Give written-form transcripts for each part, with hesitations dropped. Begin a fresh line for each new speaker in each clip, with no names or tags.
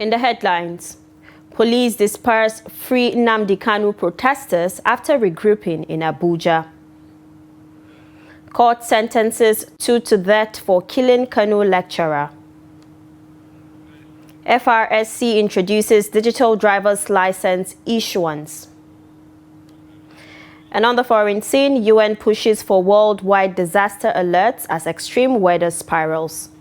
In the headlines, police disperse free Nnamdi Kanu protesters after regrouping in Abuja. Court sentences 2 to death for killing Kanu lecturer. FRSC introduces digital driver's license issuance. And on the foreign scene, UN pushes for worldwide disaster alerts as extreme weather spirals.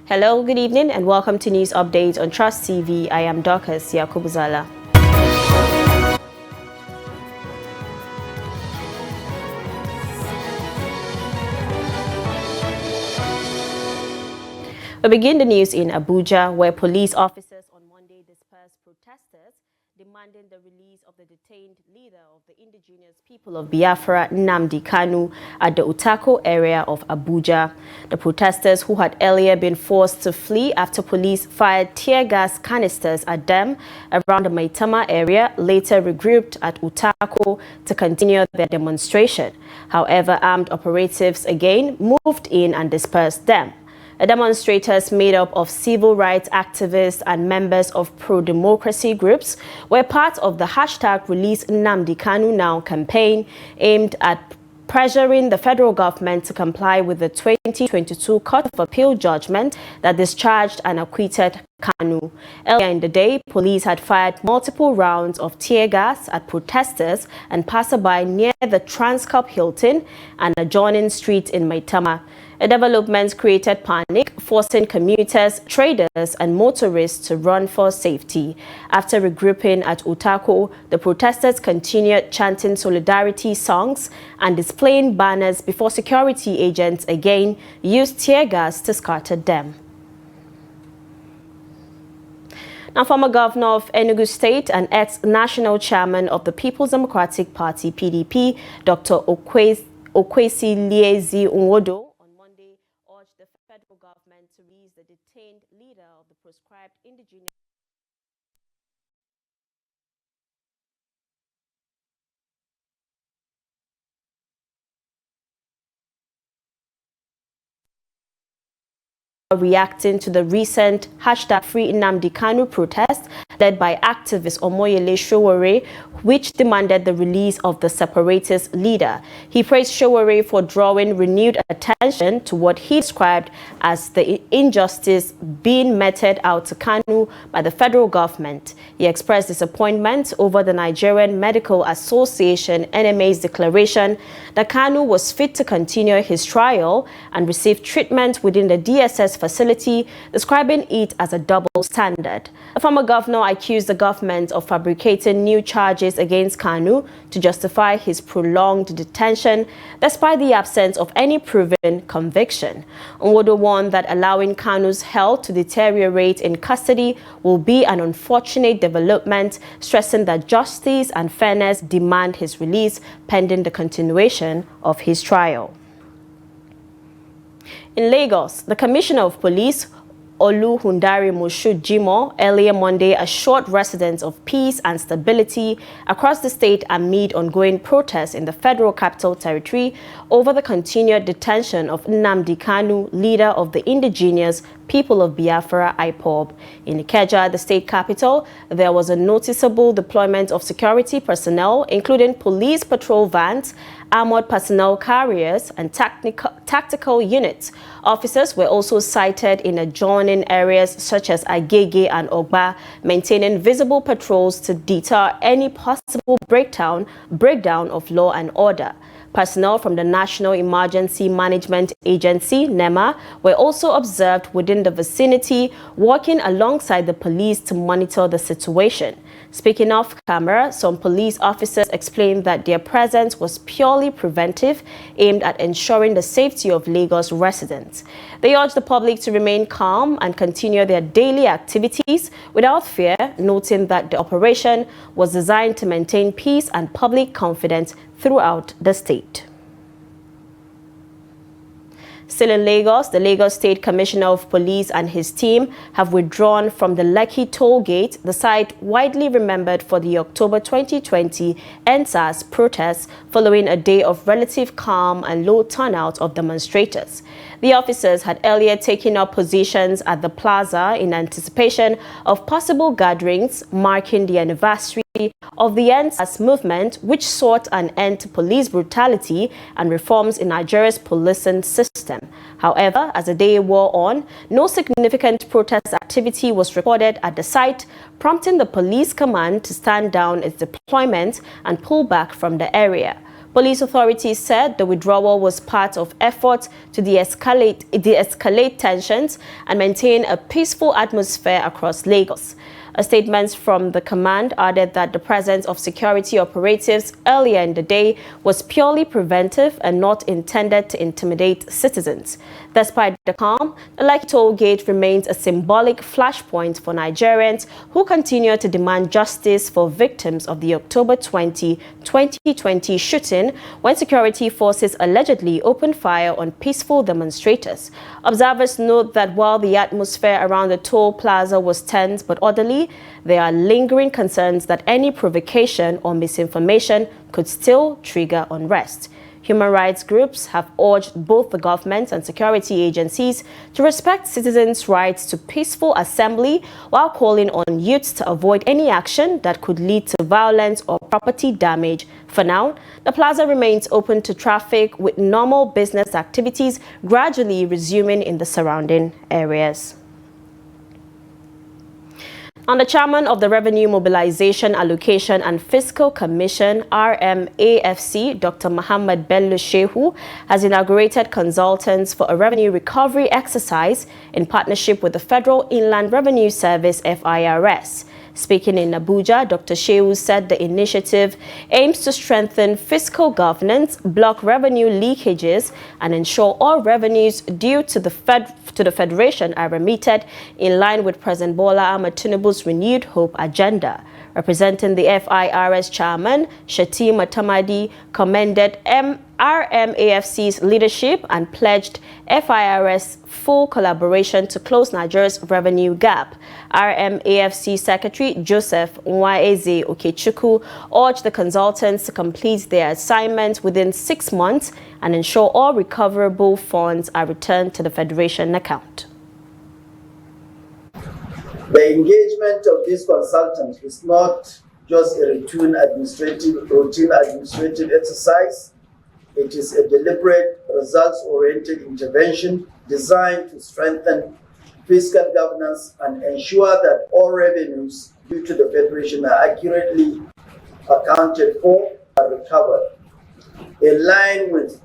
Hello, good evening, and welcome to News Update on Trust TV. I am Dorcas Yakubuzala. We begin the news in Abuja, where police officers on Monday dispersed protesters demanding the release of the detained leader of the indigenous people of Biafra, Nnamdi Kanu, at the Utako area of Abuja. The protesters, who had earlier been forced to flee after police fired tear gas canisters at them around the Maitama area, later regrouped at Utako to continue their demonstration. However, armed operatives again moved in and dispersed them. The demonstrators, made up of civil rights activists and members of pro-democracy groups, were part of the #Release Nnamdi Kanu Now campaign aimed at pressuring the federal government to comply with the 2022 Court of Appeal judgment that discharged and acquitted Kanu. Earlier in the day, police had fired multiple rounds of tear gas at protesters and passersby near the Transcorp Hilton and adjoining street in Maitama. A development created panic, forcing commuters, traders, and motorists to run for safety. After regrouping at Utako, the protesters continued chanting solidarity songs and displaying banners before security agents again used tear gas to scatter them. Now, former governor of Enugu State and ex-national chairman of the People's Democratic Party, PDP, Dr. Okwesiliezi Nwodo, urged the federal government to release the detained leader of the proscribed indigenous reacting to the recent #Free Nnamdi Kanu protest led by activist Omoyele Sowore, which demanded the release of the separatist leader. He praised Sowore for drawing renewed attention to what he described as the injustice being meted out to Kanu by the federal government. He expressed disappointment over the Nigerian Medical Association NMA's declaration that Kanu was fit to continue his trial and receive treatment within the DSS facility, describing it as a double standard. The former governor accused the government of fabricating new charges against Kanu to justify his prolonged detention, despite the absence of any proven conviction. Nwodo warned that allowing Kanu's health to deteriorate in custody will be an unfortunate development, stressing that justice and fairness demand his release pending the continuation of his trial. In Lagos, the Commissioner of Police, Oluhundari Moshood Jimo, earlier Monday assured residents of peace and stability across the state amid ongoing protests in the Federal Capital Territory over the continued detention of Nnamdi Kanu, leader of the indigenous people of Biafra, IPOB. In Ikeja, the state capital, there was a noticeable deployment of security personnel, including police patrol vans, armored personnel carriers, and tactical units. Officers were also sighted in adjoining areas such as Agege and Ogba, maintaining visible patrols to deter any possible breakdown of law and order. Personnel from the National Emergency Management Agency, NEMA, were also observed within the vicinity, working alongside the police to monitor the situation. Speaking off camera, some police officers explained that their presence was purely preventive, aimed at ensuring the safety of Lagos residents. They urged the public to remain calm and continue their daily activities without fear, noting that the operation was designed to maintain peace and public confidence throughout the state. Still in Lagos, the Lagos State Commissioner of Police and his team have withdrawn from the Lekki toll gate, the site widely remembered for the October 2020 NSAS protests following a day of relative calm and low turnout of demonstrators. The officers had earlier taken up positions at the plaza in anticipation of possible gatherings marking the anniversary of the NSAS movement, which sought an end to police brutality and reforms in Nigeria's policing system. However, as the day wore on, no significant protest activity was recorded at the site, prompting the police command to stand down its deployment and pull back from the area. Police authorities said the withdrawal was part of efforts to de-escalate tensions and maintain a peaceful atmosphere across Lagos. A statement from the command added that the presence of security operatives earlier in the day was purely preventive and not intended to intimidate citizens. Despite the calm, the Lekki toll gate remains a symbolic flashpoint for Nigerians who continue to demand justice for victims of the October 2020 shooting, when security forces allegedly opened fire on peaceful demonstrators. Observers note that while the atmosphere around the toll plaza was tense but orderly, there are lingering concerns that any provocation or misinformation could still trigger unrest. Human rights groups have urged both the government and security agencies to respect citizens' rights to peaceful assembly, while calling on youths to avoid any action that could lead to violence or property damage. For now, the plaza remains open to traffic, with normal business activities gradually resuming in the surrounding areas. The chairman of the Revenue Mobilization, Allocation and Fiscal Commission, RMAFC, Dr. Muhammad Bello Shehu, has inaugurated consultants for a revenue recovery exercise in partnership with the Federal Inland Revenue Service, FIRS. Speaking in Abuja, Dr. Shehu said the initiative aims to strengthen fiscal governance, block revenue leakages, and ensure all revenues due to the Federation are remitted in line with President Bola Ahmed Tinubu's renewed hope agenda. Representing the FIRS chairman, Shatima Tamadi, commended RMAFC's leadership and pledged FIRS full collaboration to close Nigeria's revenue gap. RMAFC Secretary Joseph Nwaeze Okechukwu urged the consultants to complete their assignments within 6 months and ensure all recoverable funds are returned to the Federation account.
The engagement of these consultants is not just a routine administrative exercise. It is a deliberate, results-oriented intervention designed to strengthen fiscal governance and ensure that all revenues due to the Federation are accurately accounted for and recovered, in line with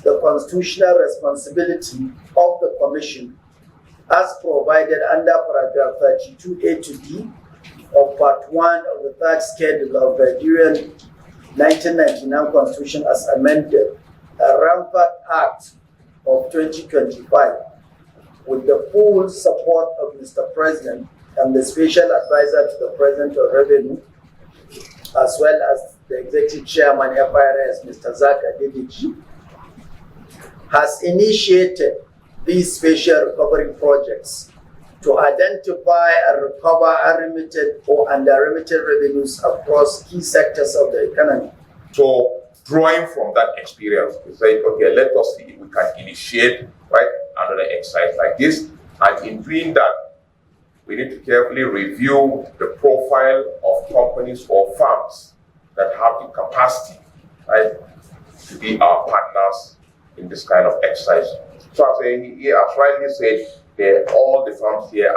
the constitutional responsibility of the Commission as provided under paragraph 32A to D of Part 1 of the Third Schedule of the Nigerian 1999 Constitution as amended, a Rampart Act of 2025, with the full support of Mr. President and the Special Advisor to the President of Revenue, as well as the Executive Chairman FIRS, Mr. Zak Adedeji, has initiated these special recovery projects to identify and recover unremitted or underremitted revenues across key sectors of the economy.
So, drawing from that experience, we say, okay, let us see if we can initiate another exercise like this. And in doing that, we need to carefully review the profile of companies or firms that have the capacity, to be our partners in this kind of exercise. So as rightly said, all the firms here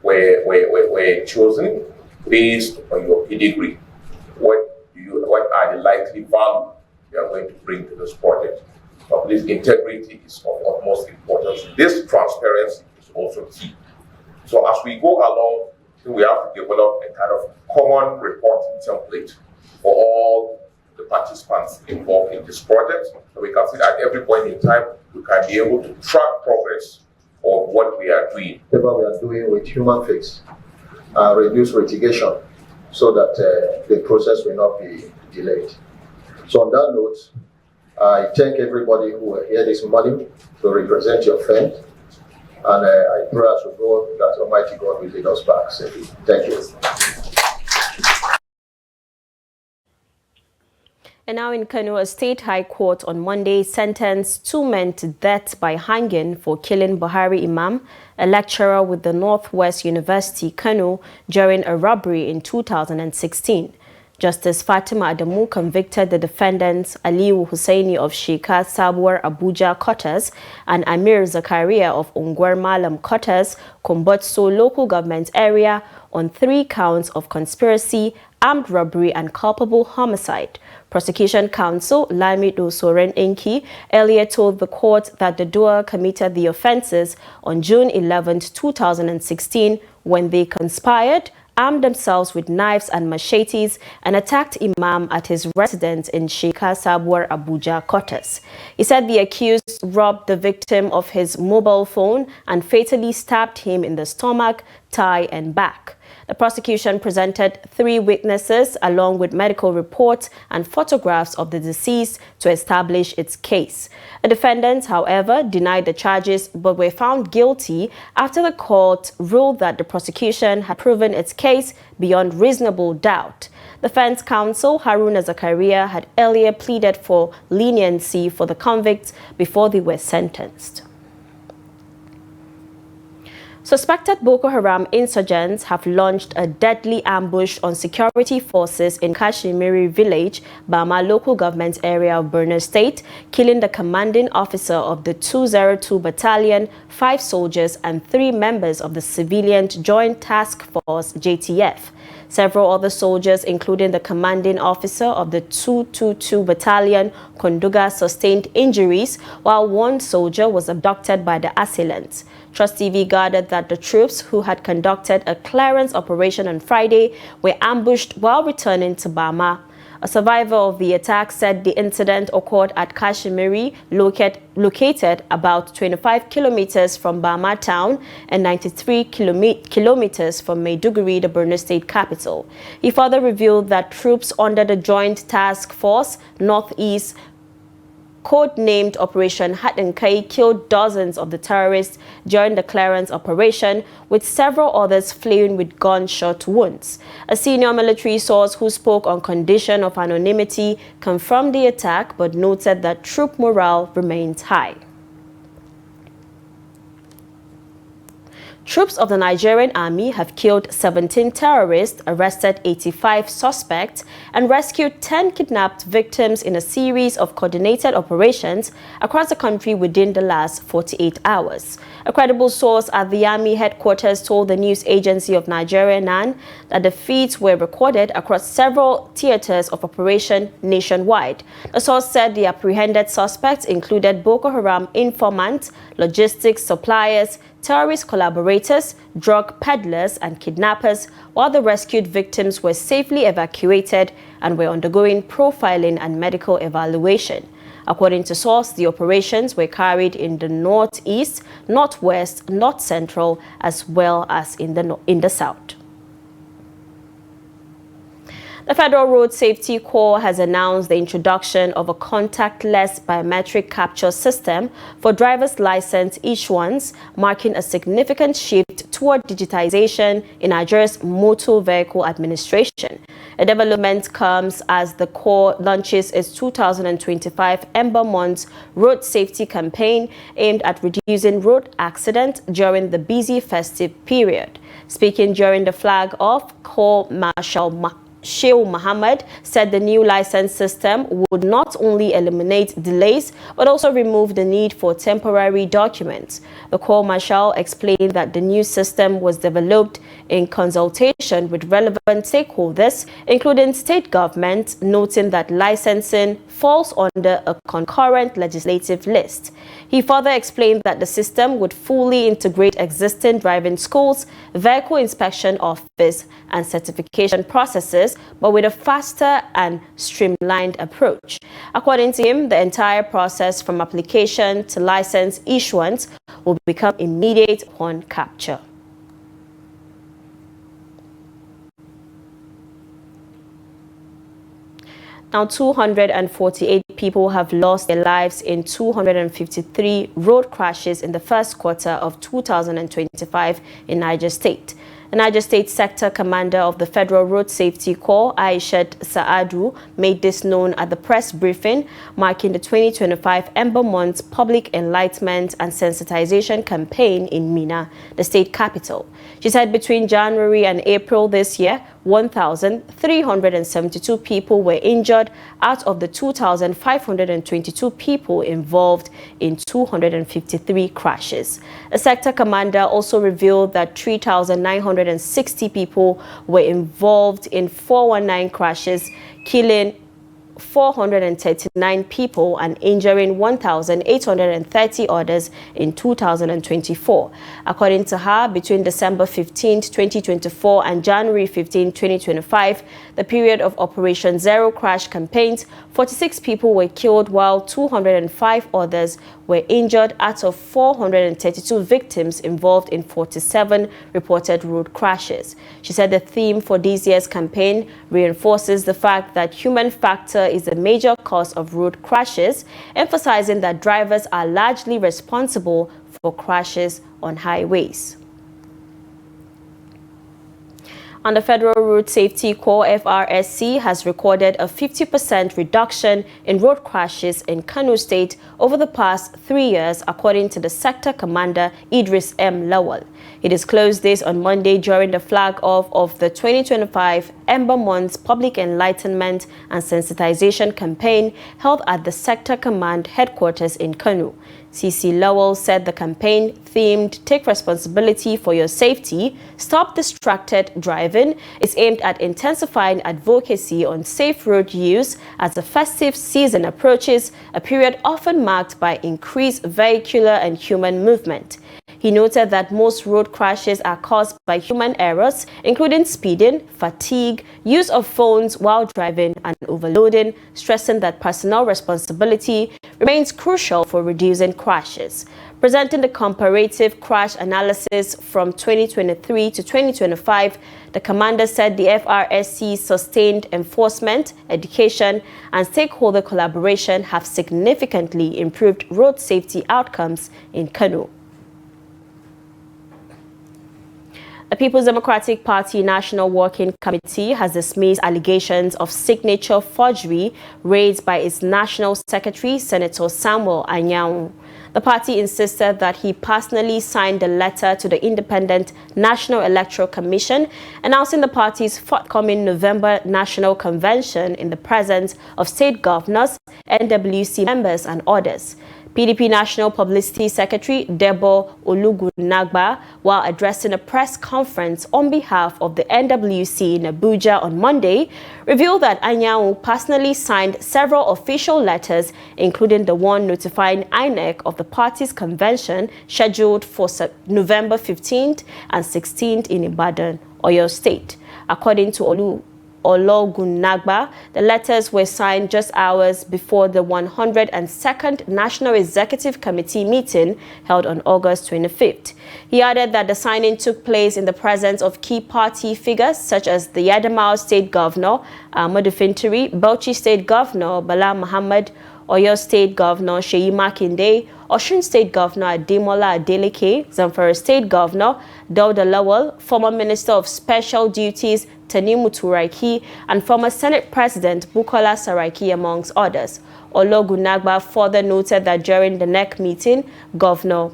were chosen based on your pedigree. What are the likely value you are going to bring to this project? So this integrity is of utmost importance. This transparency is also key. So as we go along, we have to develop a kind of common reporting template for all the participants involved in this project. So we can see at every point in time, we can be able to track progress of what we are doing.
Whatever we are doing with human face, reduce litigation so that the process will not be delayed. So on that note, I thank everybody who were here this morning to represent your friend. And I pray as we go that Almighty God will lead us back safely. Thank you.
And now in Kanu, a state high court on Monday sentenced 2 men to death by hanging for killing Buhari Imam, a lecturer with the Northwest University, Kanu, during a robbery in 2016. Justice Fatima Adamu convicted the defendants Aliyu Hussaini of Sheka Sabuwar Abuja quarters and Amir Zakaria of Ungwar Malam quarters, Kumbotso local government area, on 3 counts of conspiracy, armed robbery and culpable homicide. Prosecution counsel Lamido Soren Enki earlier told the court that the duo committed the offences on June 11, 2016, when they conspired, armed themselves with knives and machetes and attacked Imam at his residence in Sheka Sabuwar Abuja quarters. He said the accused robbed the victim of his mobile phone and fatally stabbed him in the stomach, thigh and back. The prosecution presented 3 witnesses along with medical reports and photographs of the deceased to establish its case. The defendants, however, denied the charges but were found guilty after the court ruled that the prosecution had proven its case beyond reasonable doubt. Defense counsel Haruna Zakaria had earlier pleaded for leniency for the convicts before they were sentenced. Suspected Boko Haram insurgents have launched a deadly ambush on security forces in Kashmiri village, Bama local government area of Borno State, killing the commanding officer of the 202 Battalion, 5 soldiers and 3 members of the Civilian Joint Task Force JTF. Several other soldiers, including the commanding officer of the 222 Battalion, Konduga, sustained injuries, while 1 soldier was abducted by the assailants. Trust TV gathered that the troops who had conducted a clearance operation on Friday were ambushed while returning to Bama. A survivor of the attack said the incident occurred at Kashmiri, located about 25 kilometers from Bama town and 93 kilometers from Maiduguri, the Borno State capital. He further revealed that troops under the Joint Task Force Northeast, code-named Operation Hatinkai, killed dozens of the terrorists during the clearance operation, with several others fleeing with gunshot wounds. A senior military source who spoke on condition of anonymity confirmed the attack but noted that troop morale remains high. Troops of the Nigerian army have killed 17 terrorists, arrested 85 suspects, and rescued 10 kidnapped victims in a series of coordinated operations across the country within the last 48 hours. A credible source at the army headquarters told the news agency of Nigeria NAN that the feats were recorded across several theaters of operation nationwide. The source said the apprehended suspects included Boko Haram informants, logistics suppliers, terrorist collaborators, drug peddlers and kidnappers, while the rescued victims were safely evacuated and were undergoing profiling and medical evaluation. According to source, the operations were carried in the northeast, northwest, north central, as well as in the south. The Federal Road Safety Corps has announced the introduction of a contactless biometric capture system for driver's license issuance, marking a significant shift toward digitization in Nigeria's motor vehicle administration. A development comes as the Corps launches its 2025 Ember Months road safety campaign aimed at reducing road accidents during the busy festive period. Speaking during the flag-off, Corps Marshal Shehu Mohammed said the new license system would not only eliminate delays but also remove the need for temporary documents. The Corps Marshal explained that the new system was developed in consultation with relevant stakeholders, including state governments, noting that licensing falls under a concurrent legislative list. He further explained that the system would fully integrate existing driving schools, vehicle inspection office, and certification processes, but with a faster and streamlined approach. According to him, the entire process from application to license issuance will become immediate upon capture. Now, 248 people have lost their lives in 253 road crashes in the first quarter of 2025 in Niger State. The Niger State Sector Commander of the Federal Road Safety Corps, Aishat Saadu, made this known at the press briefing marking the 2025 Ember Month's Public Enlightenment and Sensitization Campaign in Minna, the state capital. She said between January and April this year, 1,372 people were injured out of the 2,522 people involved in 253 crashes. The sector commander also revealed that 3,960 people were involved in 419 crashes, killing 439 people and injuring 1,830 others in 2024. According to her, between December 15, 2024 and January 15, 2025, the period of Operation Zero Crash campaigns, 46 people were killed while 205 others were injured out of 432 victims involved in 47 reported road crashes. She said the theme for this year's campaign reinforces the fact that human factor is a major cause of road crashes, emphasizing that drivers are largely responsible for crashes on highways. And the Federal Road Safety Corps (FRSC) has recorded a 50% reduction in road crashes in Kanu State over the past 3 years, according to the sector commander Idris M. Lawal. He disclosed this on Monday during the flag-off of the 2025 Ember Month's Public Enlightenment and Sensitization Campaign held at the sector command headquarters in Kanu. CC Lowell said the campaign, themed Take Responsibility for Your Safety, Stop Distracted Driving, is aimed at intensifying advocacy on safe road use as the festive season approaches, a period often marked by increased vehicular and human movement. He noted that most road crashes are caused by human errors, including speeding, fatigue, use of phones while driving, and overloading, stressing that personal responsibility remains crucial for reducing crashes. Presenting the comparative crash analysis from 2023 to 2025, the commander said the FRSC's sustained enforcement, education, and stakeholder collaboration have significantly improved road safety outcomes in Kanu. The People's Democratic Party National Working Committee has dismissed allegations of signature forgery raised by its National Secretary, Senator Samuel Anyanwu. The party insisted that he personally signed the letter to the Independent National Electoral Commission announcing the party's forthcoming November National Convention in the presence of state governors, NWC members, and others. PDP National Publicity Secretary Debo Olugunagba, while addressing a press conference on behalf of the NWC in Abuja on Monday, revealed that Anyanwu personally signed several official letters, including the one notifying INEC of the party's convention scheduled for November 15th and 16th in Ibadan, Oyo State. According to Ologunagba, the letters were signed just hours before the 102nd National Executive Committee meeting held on August 25th. He added that the signing took place in the presence of key party figures such as the Adamawa State Governor, Ahmadu Fintiri, Bauchi State Governor, Bala Muhammad, Oyo State Governor Seyi Makinde, Osun State Governor Ademola Adeleke, Zamfara State Governor Dauda Lawal, former Minister of Special Duties Tanimu Turaki, and former Senate President Bukola Saraki, amongst others. Ologunagba further noted that during the NEC meeting, Governor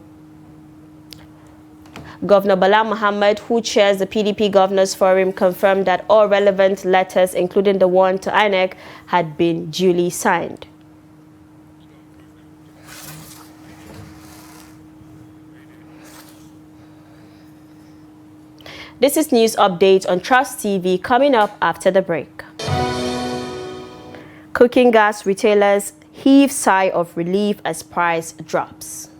Bala Muhammad, who chairs the PDP Governors Forum, confirmed that all relevant letters, including the one to INEC, had been duly signed. This is news update on Trust TV coming up after the break. Cooking gas retailers heave sigh of relief as price drops.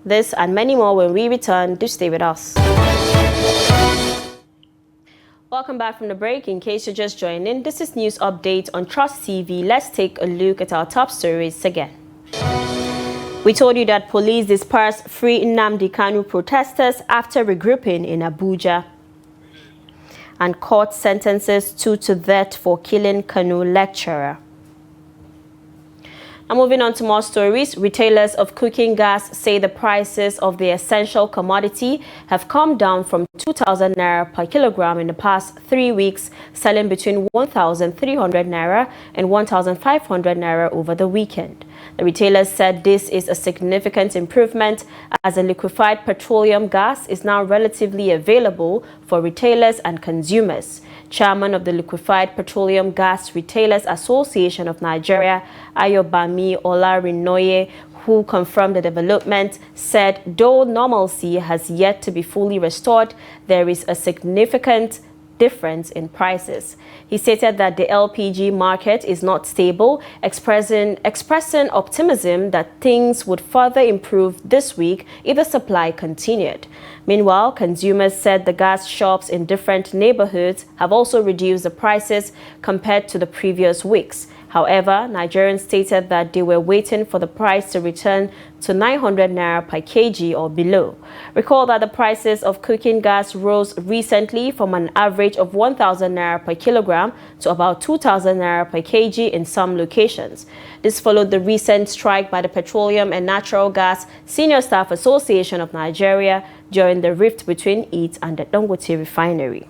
This and many more when we return. Do stay with us. Welcome back from the break. In case you're just joining, this is news update on Trust TV. Let's take a look at our top stories again. We told you that police dispersed Free Nnamdi Kanu protesters after regrouping in Abuja. and court sentences 2 to death for killing Kanu lecturer. And moving on to more stories, retailers of cooking gas say the prices of the essential commodity have come down from 2,000 naira per kilogram in the past 3 weeks, selling between 1,300 naira and 1,500 naira over the weekend. The retailers said this is a significant improvement as the liquefied petroleum gas is now relatively available for retailers and consumers. Chairman of the Liquefied Petroleum Gas Retailers Association of Nigeria, Ayobami Olarinoye, who confirmed the development, said though normalcy has yet to be fully restored, there is a significant difference in prices. He stated that the LPG market is not stable, expressing optimism that things would further improve this week if the supply continued. Meanwhile, consumers said the gas shops in different neighborhoods have also reduced the prices compared to the previous weeks. However, Nigerians stated that they were waiting for the price to return to 900 naira per kg or below. Recall that the prices of cooking gas rose recently from an average of 1,000 naira per kilogram to about 2,000 naira per kg in some locations. This followed the recent strike by the Petroleum and Natural Gas Senior Staff Association of Nigeria during the rift between it and the Dangote refinery.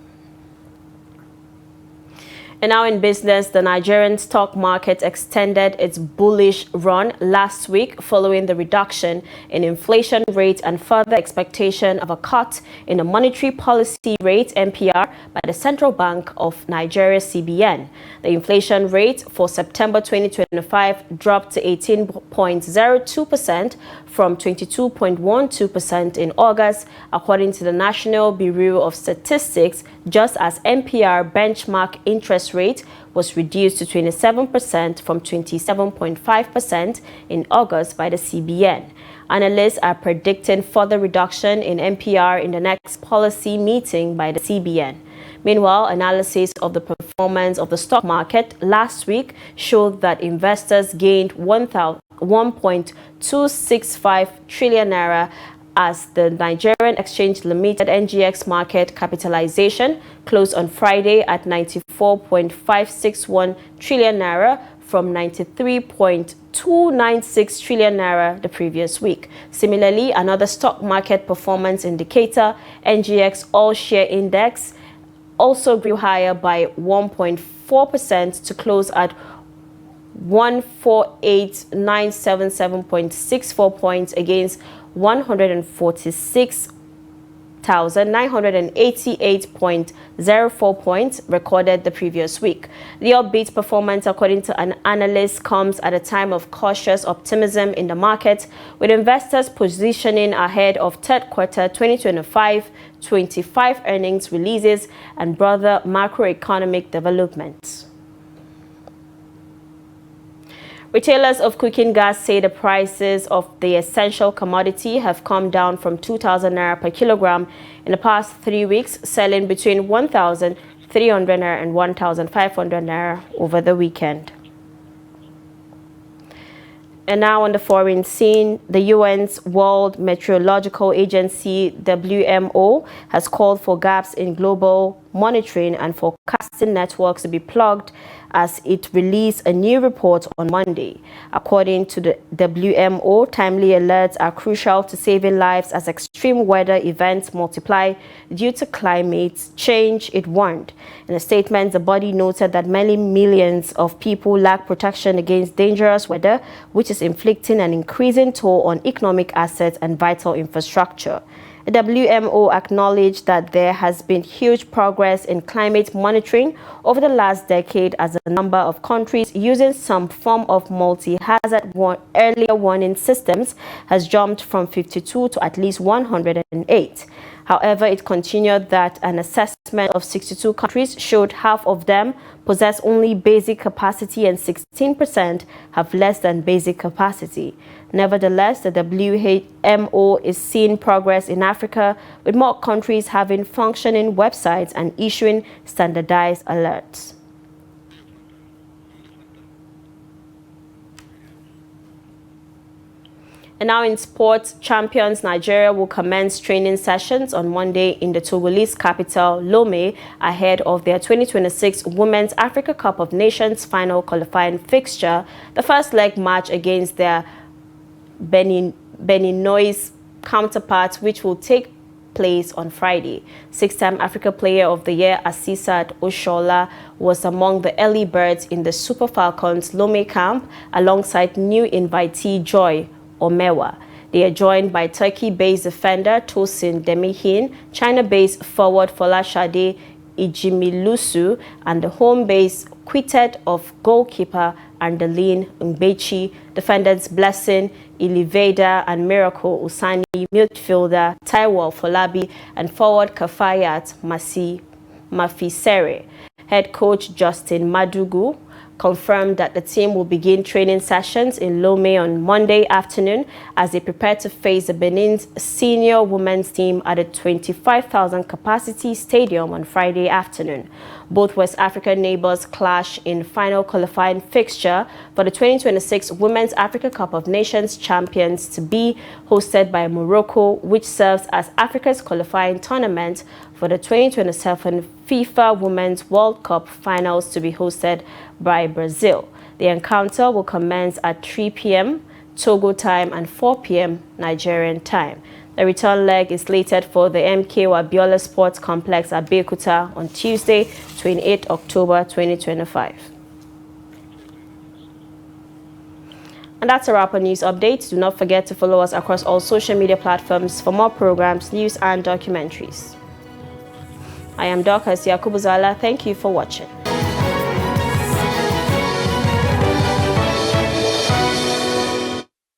And now in business, the Nigerian stock market extended its bullish run last week following the reduction in inflation rate and further expectation of a cut in the monetary policy rate (MPR) by the Central Bank of Nigeria (CBN). The inflation rate for September 2025 dropped to 18.02% from 22.12% in August, according to the National Bureau of Statistics, just as MPR benchmark interest rate was reduced to 27% from 27.5% in August by the CBN. Analysts are predicting further reduction in MPR in the next policy meeting by the CBN. Meanwhile, analysis of the performance of the stock market last week showed that investors gained 1.265 trillion naira as the Nigerian Exchange Limited (NGX) market capitalization closed on Friday at 94.561 trillion naira from 93.296 trillion naira the previous week. Similarly, another stock market performance indicator, NGX All Share Index, also grew higher by 1.4% to close at 148,977.64 points against 146,988.04 points recorded the previous week. The upbeat performance, according to an analyst, comes at a time of cautious optimism in the market, with investors positioning ahead of third quarter 2025 earnings releases and broader macroeconomic developments. Retailers of cooking gas say the prices of the essential commodity have come down from 2,000 naira per kilogram in the past 3 weeks, selling between 1,300 naira and 1,500 naira over the weekend. And now on the foreign scene, the UN's World Meteorological Agency, WMO, has called for gaps in global monitoring and forecasting networks to be plugged as it released a new report on Monday. According to the WMO, timely alerts are crucial to saving lives as extreme weather events multiply due to climate change, it warned. In a statement, the body noted that many millions of people lack protection against dangerous weather, which is inflicting an increasing toll on economic assets and vital infrastructure. The WMO acknowledged that there has been huge progress in climate monitoring over the last decade as the number of countries using some form of multi-hazard earlier warning systems has jumped from 52 to at least 108. However, it continued that an assessment of 62 countries showed half of them possess only basic capacity and 16% have less than basic capacity. Nevertheless, the WMO is seeing progress in Africa, with more countries having functioning websites and issuing standardized alerts. And now in sports, champions Nigeria will commence training sessions on Monday in the Togolese capital, Lomé, ahead of their 2026 Women's Africa Cup of Nations final qualifying fixture, the first leg match against their Beninois counterparts, which will take place on Friday. Six-time Africa Player of the Year Asisat Oshola was among the early birds in the Super Falcons Lomé camp alongside new invitee Joy Omewa. They are joined by Turkey-based defender Tosin Demihin, China-based forward Folashade Ijimilusu, and the home-based quintet of goalkeeper Andeline Mbechi, defenders Blessing Iliveda and Miracle Usani, midfielder Taiwo Folabi, and forward Kafayat Mafisere. Head coach Justin Madugu confirmed that the team will begin training sessions in Lomé on Monday afternoon as they prepare to face the Benin's senior women's team at a 25,000 capacity stadium on Friday afternoon. Both West African neighbors clash in final qualifying fixture for the 2026 Women's Africa Cup of Nations champions to be hosted by Morocco, which serves as Africa's qualifying tournament for the 2027 FIFA Women's World Cup finals to be hosted by Brazil. The encounter will commence at 3 p.m. Togo time and 4 p.m. Nigerian time. The return leg is slated for the MKO Abiola Sports Complex at Abeokuta on Tuesday, 28 October 2025. And that's a wrap on news updates. Do not forget to follow us across all social media platforms for more programs, news, and documentaries. I am Dorcas Yakubuzala. Thank you for watching.